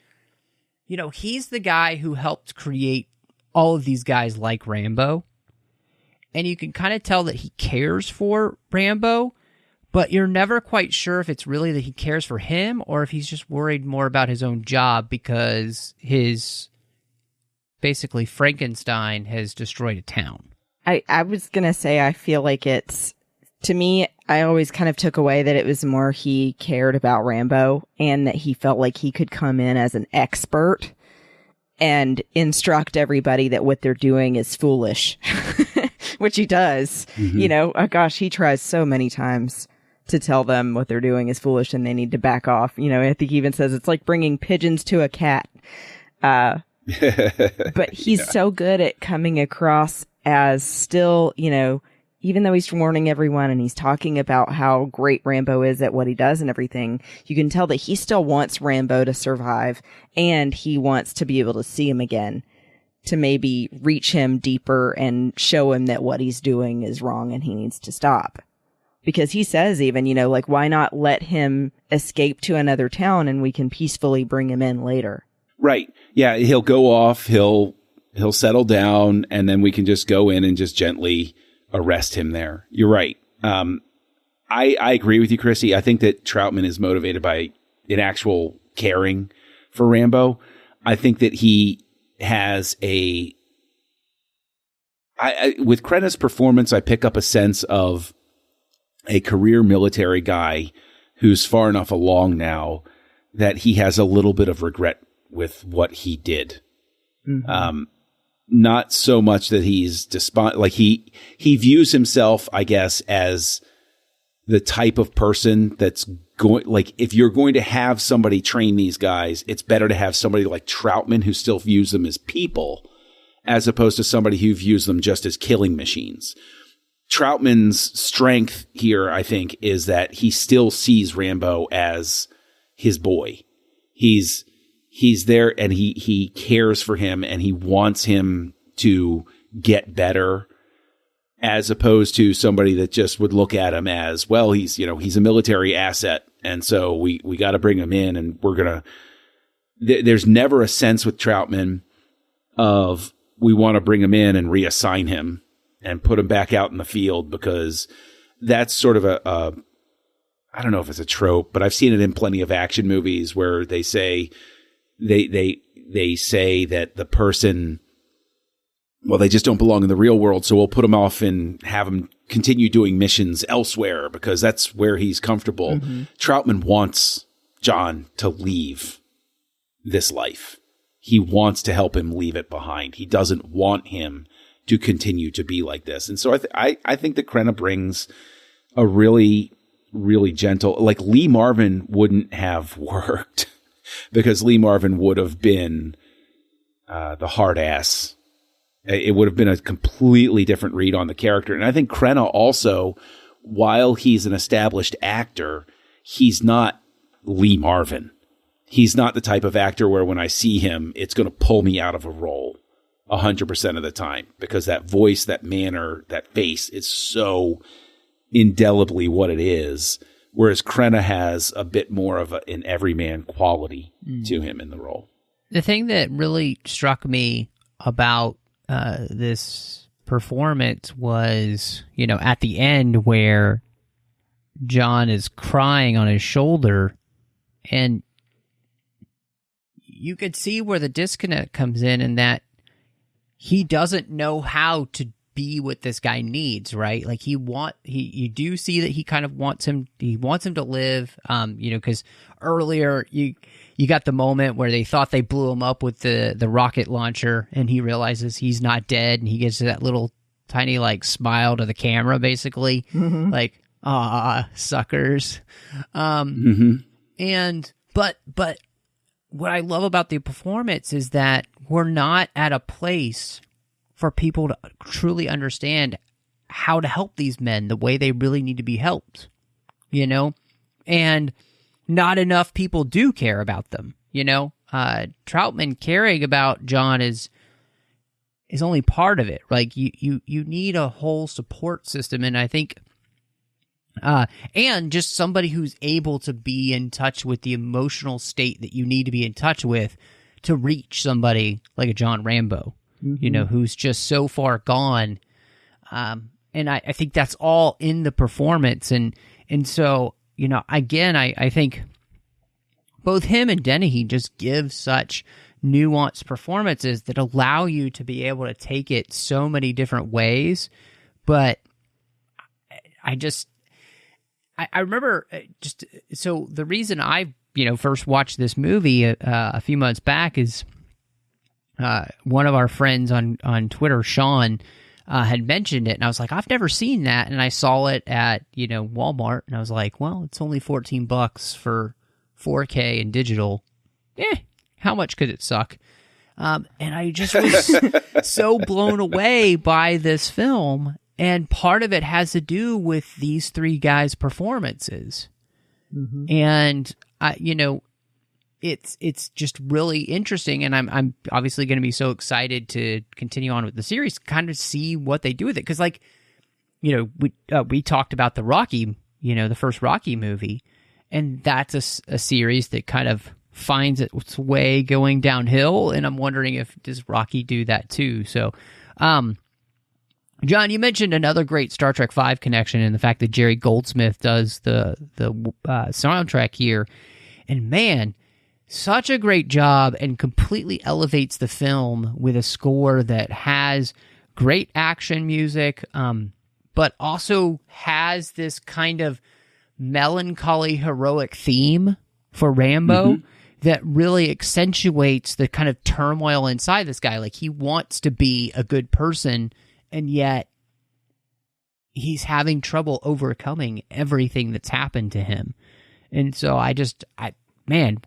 he's the guy who helped create all of these guys like Rambo. And you can kind of tell that he cares for Rambo, but you're never quite sure if it's really that he cares for him or if he's just worried more about his own job because his, basically, Frankenstein has destroyed a town. I was going to say, I feel like it's, to me, I always kind of took away that it was more he cared about Rambo and that he felt like he could come in as an expert and instruct everybody that what they're doing is foolish, which he does. Gosh, he tries so many times to tell them what they're doing is foolish and they need to back off. I think he even says it's like bringing pigeons to a cat. But he's so good at coming across as still, even though he's warning everyone and he's talking about how great Rambo is at what he does and everything, you can tell that he still wants Rambo to survive and he wants to be able to see him again, to maybe reach him deeper and show him that what he's doing is wrong and he needs to stop. Because he says even, why not let him escape to another town and we can peacefully bring him in later. Right. Yeah, he'll go off, he'll settle down, and then we can just go in and just gently arrest him there. You're right. I agree with you, Christy. I think that Troutman is motivated by an actual caring for Rambo. I think that he has with Crenna's performance, I pick up a sense of a career military guy who's far enough along now that he has a little bit of regret with what he did. Mm-hmm. Not so much that he's he views himself, I guess, as the type of person that's going, if you're going to have somebody train these guys, it's better to have somebody like Troutman who still views them as people as opposed to somebody who views them just as killing machines. Troutman's strength here, I think, is that he still sees Rambo as his boy. He's there and he cares for him and he wants him to get better, as opposed to somebody that just would look at him as, well, he's a military asset. And so we got to bring him in and we're going to, there's never a sense with Troutman of we want to bring him in and reassign him and put him back out in the field, because that's sort of I don't know if it's a trope, but I've seen it in plenty of action movies where they say, they say that the person, well, they just don't belong in the real world, so we'll put him off and have him continue doing missions elsewhere because that's where he's comfortable. Mm-hmm. Troutman wants John to leave this life. He wants to help him leave it behind. He doesn't want him to continue to be like this. And so I think that Crenna brings a really, really gentle, Lee Marvin wouldn't have worked because Lee Marvin would have been the hard ass. It would have been a completely different read on the character. And I think Crenna also, while he's an established actor, he's not Lee Marvin. He's not the type of actor where when I see him, it's going to pull me out of a role 100% of the time, because that voice, that manner, that face is so indelibly what it is. Whereas Crenna has a bit more of an everyman quality to him in the role. The thing that really struck me about this performance was, at the end where John is crying on his shoulder, and you could see where the disconnect comes in that he doesn't know how to be what this guy needs, right? You do see that he kind of wants him to live, because earlier you got the moment where they thought they blew him up with the rocket launcher and he realizes he's not dead and he gets that little tiny like smile to the camera, basically, like suckers. And but what I love about the performance is that we're not at a place for people to truly understand how to help these men the way they really need to be helped, you know? And not enough people do care about them, you know? Troutman caring about John is only part of it. Like, you need a whole support system, and I think... and just somebody who's able to be in touch with the emotional state that you need to be in touch with to reach somebody like a John Rambo, you know, who's just so far gone. And I think that's all in the performance. And so, you know, again, I think both him and Dennehy just give such nuanced performances that allow you to be able to take it so many different ways. But I remember just, so the reason I, you know, first watched this movie a few months back is one of our friends on Twitter, Sean, had mentioned it, and I was like, I've never seen that, and I saw it at, you know, Walmart, and I was like, well, it's only $14 for 4K and digital. How much could it suck? And I just was so blown away by this film. And part of it has to do with these three guys' performances. And, you know, it's just really interesting. And I'm obviously going to be so excited to continue on with the series, kind of see what they do with it. Because, like, you know, we talked about the Rocky, you know, the first Rocky movie. And that's a series that kind of finds its way going downhill. And I'm wondering does Rocky do that too? So, John, you mentioned another great Star Trek V connection and the fact that Jerry Goldsmith does the soundtrack here. And man, such a great job, and completely elevates the film with a score that has great action music, but also has this kind of melancholy, heroic theme for Rambo that really accentuates the kind of turmoil inside this guy. Like, he wants to be a good person, and yet he's having trouble overcoming everything that's happened to him. And so man,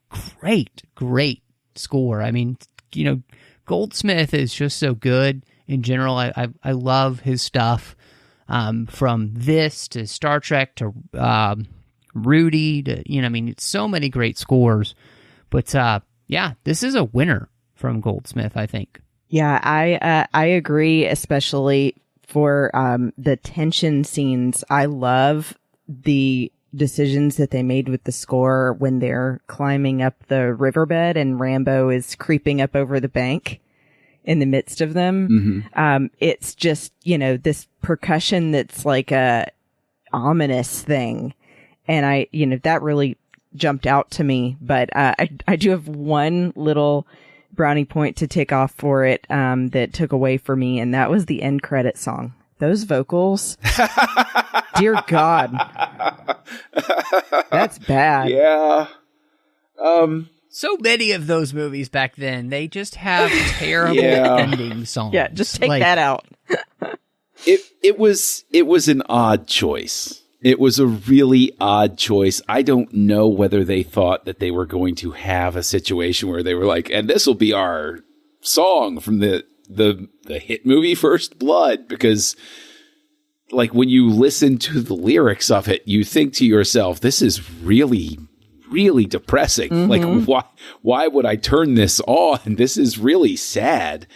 great score. I mean, you know, Goldsmith is just so good in general. I love his stuff, from this to Star Trek to Rudy to, you know, I mean, it's so many great scores. But yeah, this is a winner from Goldsmith, I think. Yeah, I agree, especially for the tension scenes. I love the decisions that they made with the score when they're climbing up the riverbed and Rambo is creeping up over the bank in the midst of them. It's just, you know, this percussion that's like a ominous thing. And you know, that really jumped out to me. But I do have one little brownie point to take off for it that took away for me, and that was the end credit song. Those vocals, dear God, that's bad. Yeah. So many of those movies back then, they just have terrible ending songs. Yeah, just take that out. It was an odd choice. It was a really odd choice. I don't know whether they thought that they were going to have a situation where they were like, and this will be our song from the hit movie First Blood, because like when you listen to the lyrics of it, you think to yourself, this is really, really depressing. Like, why would I turn this on? This is really sad.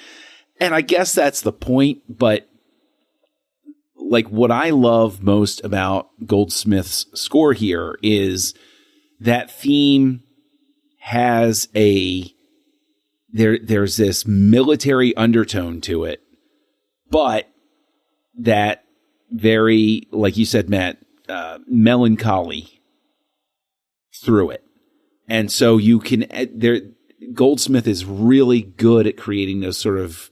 And I guess that's the point, but like what I love most about Goldsmith's score here is that theme has there's this military undertone to it, but that very, like you said, Matt, melancholy through it. And so you can, Goldsmith is really good at creating those sort of,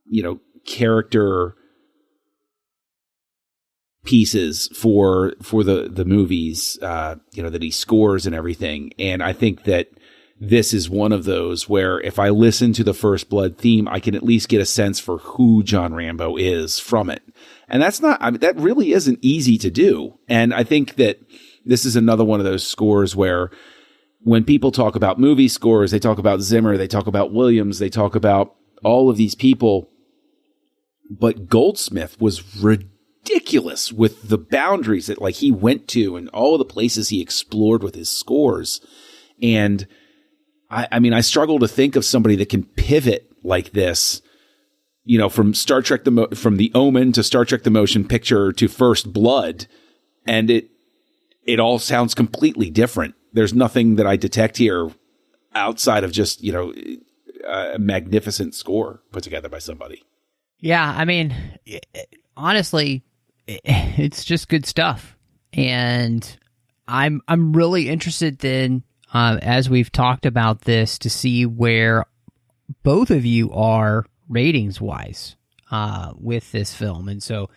you know, character pieces for the movies, you know, that he scores and everything. And I think that this is one of those where if I listen to the First Blood theme, I can at least get a sense for who John Rambo is from it. And that's not, I mean, that really isn't easy to do. And I think that this is another one of those scores where when people talk about movie scores, they talk about Zimmer, they talk about Williams, they talk about all of these people. But Goldsmith was ridiculous with the boundaries that like he went to and all of the places he explored with his scores. And I mean, I struggle to think of somebody that can pivot like this, you know, from Star Trek, from The Omen to Star Trek, the motion picture to First Blood. And it all sounds completely different. There's nothing that I detect here outside of just, you know, a magnificent score put together by somebody. Yeah, I mean, honestly, it's just good stuff, and I'm really interested then, as we've talked about this, to see where both of you are ratings wise with this film. And so,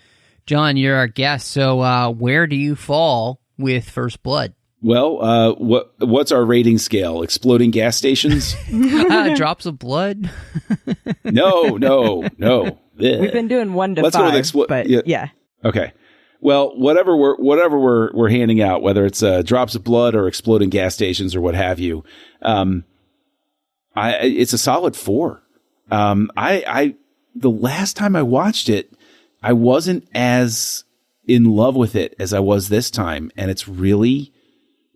John, you're our guest. So, where do you fall with First Blood? Well, what's our rating scale? Exploding gas stations? Drops of blood? No. We've been doing 1 to Let's 5, go with but yeah. Okay. Well, whatever we're handing out, whether it's drops of blood or exploding gas stations or what have you, it's a solid 4. The last time I watched it, I wasn't as in love with it as I was this time, and it's really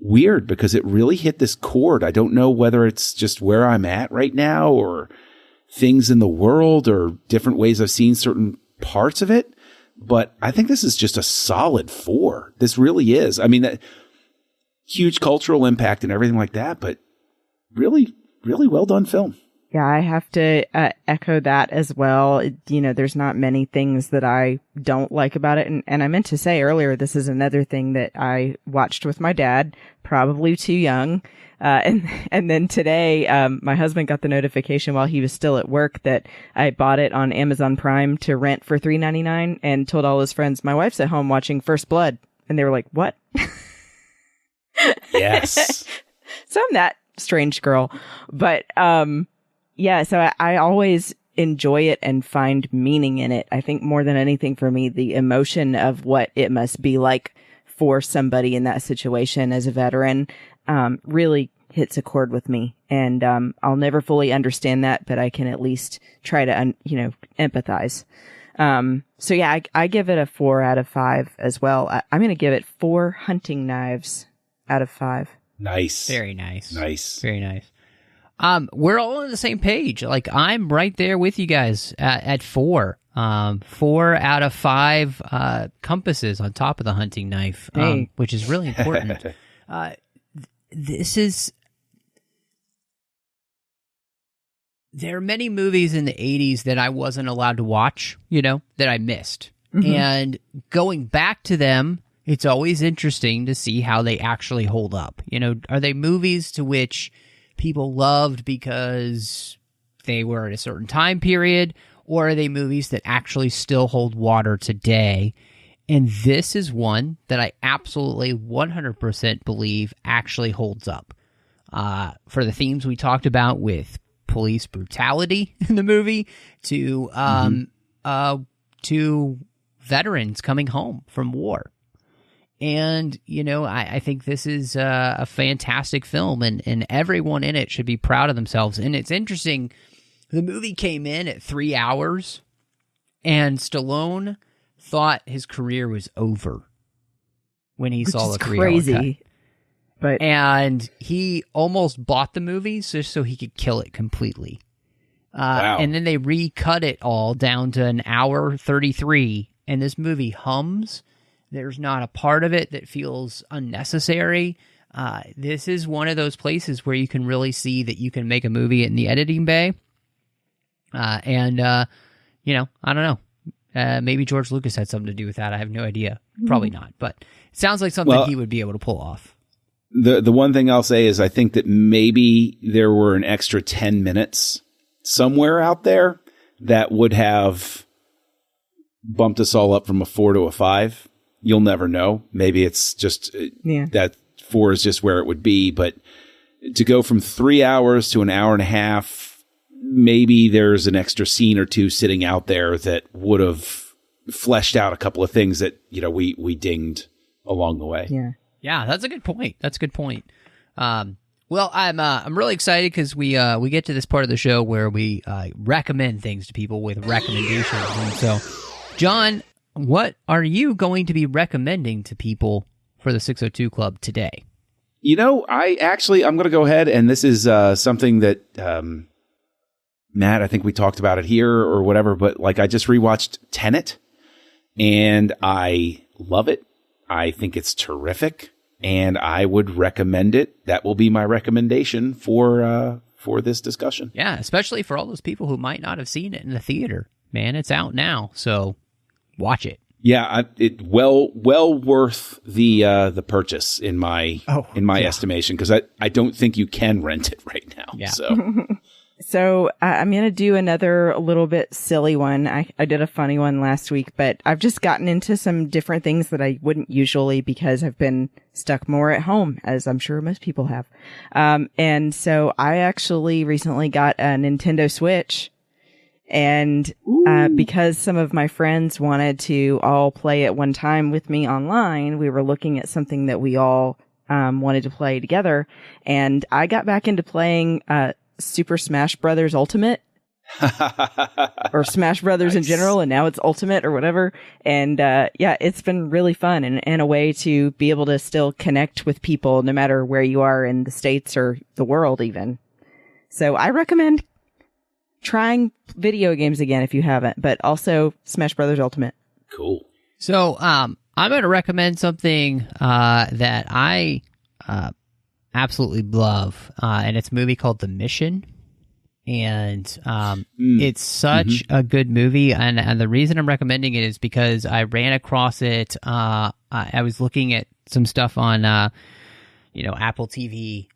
weird because it really hit this chord. I don't know whether it's just where I'm at right now or things in the world or different ways I've seen certain parts of it. But I think this is just a solid 4. This really is. I mean, that huge cultural impact and everything like that, but really, really well done film. Yeah, I have to echo that as well. You know, there's not many things that I don't like about it. And I meant to say earlier, this is another thing that I watched with my dad, probably too young. And then today, my husband got the notification while he was still at work that I bought it on Amazon Prime to rent for $3.99 and told all his friends, my wife's at home watching First Blood. And they were like, what? Yes. So I'm that strange girl. But, yeah, so I always enjoy it and find meaning in it. I think more than anything for me, the emotion of what it must be like for somebody in that situation as a veteran really hits a chord with me. And I'll never fully understand that, but I can at least try to, empathize. So yeah, I give it a 4 out of 5 as well. I'm going to give it 4 hunting knives out of 5. Nice. Very nice. Nice. Very nice. We're all on the same page. Like, I'm right there with you guys at 4. 4 out of 5 compasses on top of the hunting knife, which is really important. There are many movies in the 80s that I wasn't allowed to watch, that I missed. Mm-hmm. And going back to them, it's always interesting to see how they actually hold up. Are they movies to which people loved because they were at a certain time period, or are they movies that actually still hold water today? And this is one that I absolutely 100% believe actually holds up. For the themes we talked about with police brutality in the movie to veterans coming home from war. And, I think this is a fantastic film, and everyone in it should be proud of themselves. And it's interesting, the movie came in at 3 hours, and Stallone thought his career was over when he saw the 3 hour cut. And he almost bought the movie just so he could kill it completely. Wow. And then they recut it all down to an hour 33, and this movie hums. There's not a part of it that feels unnecessary. This is one of those places where you can really see that you can make a movie in the editing bay. I don't know. Maybe George Lucas had something to do with that. I have no idea. Probably not. But it sounds like something he would be able to pull off. The one thing I'll say is I think that maybe there were an extra 10 minutes somewhere out there that would have bumped us all up from a 4 to a 5. You'll never know. Maybe it's just that 4 is just where it would be. But to go from 3 hours to an hour and a half, maybe there's an extra scene or two sitting out there that would have fleshed out a couple of things that, we dinged along the way. Yeah. Yeah, that's a good point. Well, I'm really excited because we get to this part of the show where we recommend things to people with recommendations. And so, John, what are you going to be recommending to people for the 602 Club today? I'm going to go ahead, and this is something that Matt, I think we talked about it here or whatever, but I just rewatched Tenet, and I love it. I think it's terrific. And I would recommend it. That will be my recommendation for this discussion. Yeah, especially for all those people who might not have seen it in the theater. Man, it's out now, so watch it. Yeah, it well worth the purchase in my estimation, because I don't think you can rent it right now. Yeah. So I'm going to do another little bit silly one. I did a funny one last week, but I've just gotten into some different things that I wouldn't usually because I've been stuck more at home, as I'm sure most people have. And so I actually recently got a Nintendo Switch. And because some of my friends wanted to all play at one time with me online, we were looking at something that we all wanted to play together. And I got back into playing Super Smash Brothers Ultimate or Smash Brothers in general, and now it's Ultimate or whatever. And it's been really fun and a way to be able to still connect with people no matter where you are in the States or the world even. So I recommend trying video games again if you haven't, but also Smash Brothers Ultimate. Cool. So I'm going to recommend something that I absolutely love, and it's a movie called The Mission, and it's such a good movie, and the reason I'm recommending it is because I ran across it. I was looking at some stuff on Apple TV,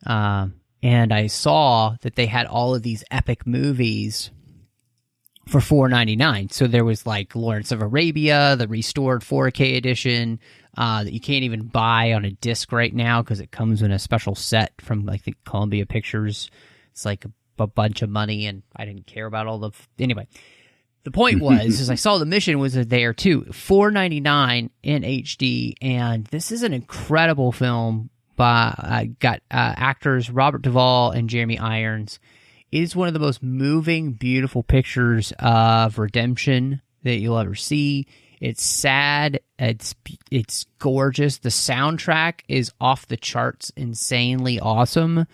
and I saw that they had all of these epic movies for $4.99. So there was Lawrence of Arabia, the restored 4K edition, that you can't even buy on a disc right now because it comes in a special set from the Columbia Pictures. It's a bunch of money, and I didn't care about all the... Anyway, the point was, is I saw The Mission was there too. $4.99 in HD, and this is an incredible film by got actors Robert Duvall and Jeremy Irons. It is one of the most moving, beautiful pictures of redemption that you'll ever see. It's sad. It's gorgeous. The soundtrack is off the charts, insanely awesome.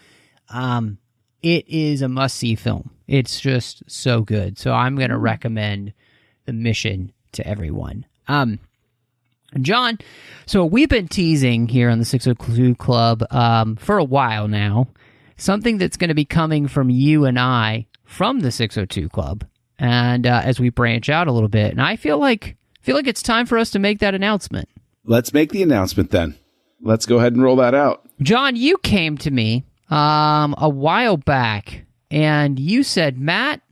It is a must-see film. It's just so good. So I'm going to recommend The Mission to everyone. John, so we've been teasing here on the 602 Club for a while now, something that's going to be coming from you and I from the 602 Club, and as we branch out a little bit. And I feel like it's time for us to make that announcement. Let's make the announcement then. Let's go ahead and roll that out. John, you came to me a while back, and you said, Matt,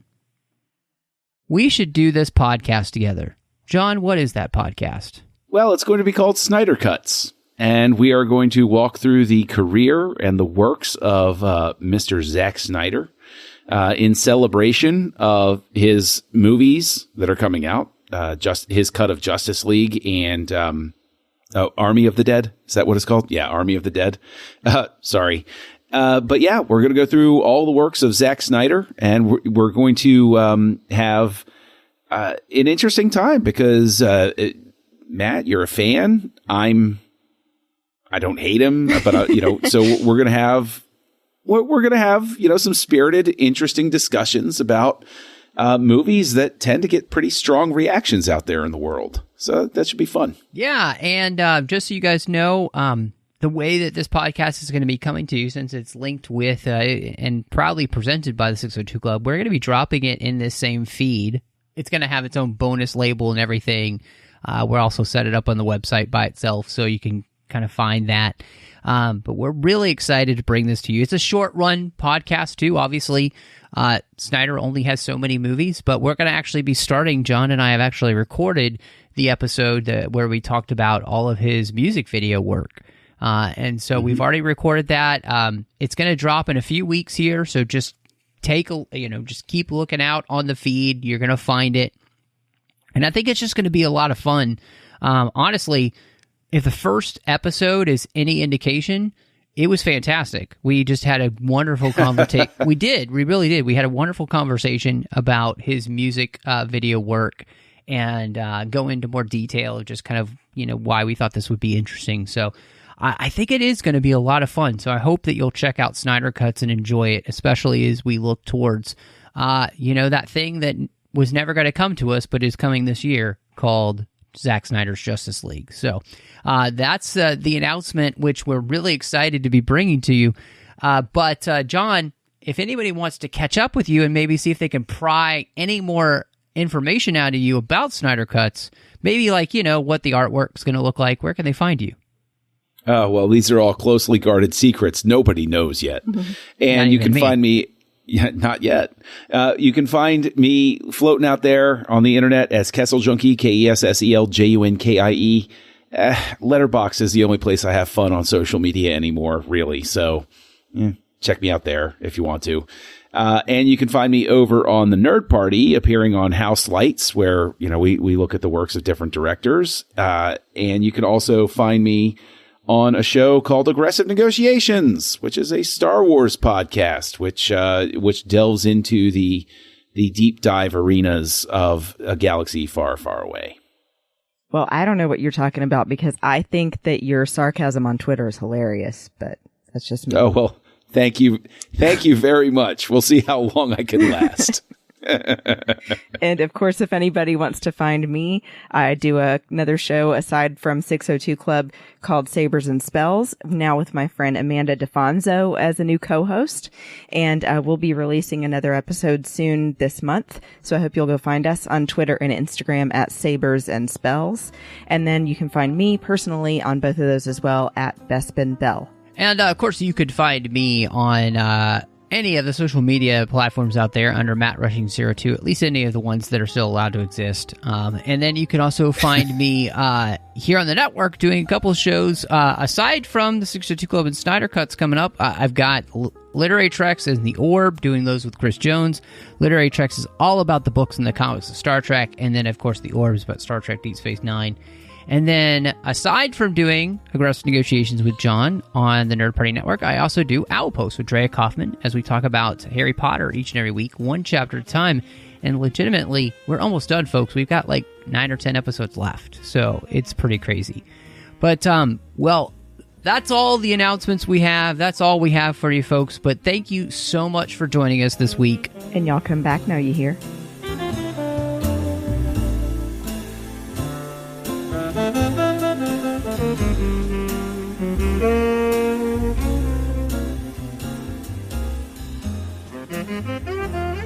we should do this podcast together. John, what is that podcast? Well, it's going to be called Snyder Cuts, and we are going to walk through the career and the works of Mr. Zack Snyder in celebration of his movies that are coming out, just his cut of Justice League and Army of the Dead. Is that what it's called? Yeah, Army of the Dead. Sorry. But yeah, we're going to go through all the works of Zack Snyder, and we're going to have an interesting time because Matt, you're a fan. I don't hate him, but so we're gonna have some spirited, interesting discussions about movies that tend to get pretty strong reactions out there in the world. So that should be fun. Yeah, and just so you guys know, the way that this podcast is going to be coming to you, since it's linked with and proudly presented by the 602 Club, we're going to be dropping it in this same feed. It's going to have its own bonus label and everything. We're also set it up on the website by itself, so you can kind of find that. But we're really excited to bring this to you. It's a short-run podcast, too, obviously. Snyder only has so many movies, but we're going to actually be starting, John and I have actually recorded the episode where we talked about all of his music video work. And so we've already recorded that. It's going to drop in a few weeks here, so just just keep looking out on the feed. You're going to find it. And I think it's just going to be a lot of fun. Honestly, if the first episode is any indication, it was fantastic. We just had a wonderful conversation. We really did. We had a wonderful conversation about his music video work and go into more detail of just kind of, why we thought this would be interesting. So I think it is going to be a lot of fun. So I hope that you'll check out Snyder Cuts and enjoy it, especially as we look towards, that thing that was never going to come to us, but is coming this year, called Zack Snyder's Justice League. So that's the announcement, which we're really excited to be bringing to you. But John, if anybody wants to catch up with you and maybe see if they can pry any more information out of you about Snyder Cuts, maybe like, what the artwork's going to look like, where can they find you? Oh, well, these are all closely guarded secrets. Nobody knows yet. And you can find me. Yeah, not yet. You can find me floating out there on the internet as Kessel Junkie, KESSELJUNKIE. Letterboxd is the only place I have fun on social media anymore, really. So check me out there if you want to. And you can find me over on the Nerd Party, appearing on House Lights, where, we look at the works of different directors. And you can also find me on a show called Aggressive Negotiations, which is a Star Wars podcast, which delves into the deep dive arenas of a galaxy far, far away. Well, I don't know what you're talking about, because I think that your sarcasm on Twitter is hilarious, but that's just me. Oh, well, thank you. Thank you very much. We'll see how long I can last. And of course, if anybody wants to find me, I do another show aside from 602 Club called Sabers and Spells, now with my friend Amanda DeFonso as a new co-host. And we'll be releasing another episode soon this month. So I hope you'll go find us on Twitter and Instagram at Sabers and Spells. And then you can find me personally on both of those as well at Bespin Bell. And of course, you could find me on any of the social media platforms out there under Matt Rushing 02, at least any of the ones that are still allowed to exist. And then you can also find me here on the network doing a couple of shows. Aside from the 602 Club and Snyder Cuts coming up, I've got Literary Treks and The Orb, doing those with Chris Jones. Literary Treks is all about the books and the comics of Star Trek. And then, of course, The Orb is about Star Trek Deep Space Nine. And then, aside from doing Aggressive Negotiations with John on the Nerd Party Network, I also do Owlpost with Drea Kaufman, as we talk about Harry Potter each and every week, one chapter at a time. And legitimately, we're almost done, folks. We've got like 9 or 10 episodes left, so it's pretty crazy. But, well, that's all the announcements we have. That's all we have for you, folks. But thank you so much for joining us this week. And y'all come back now, you hear? Thank you.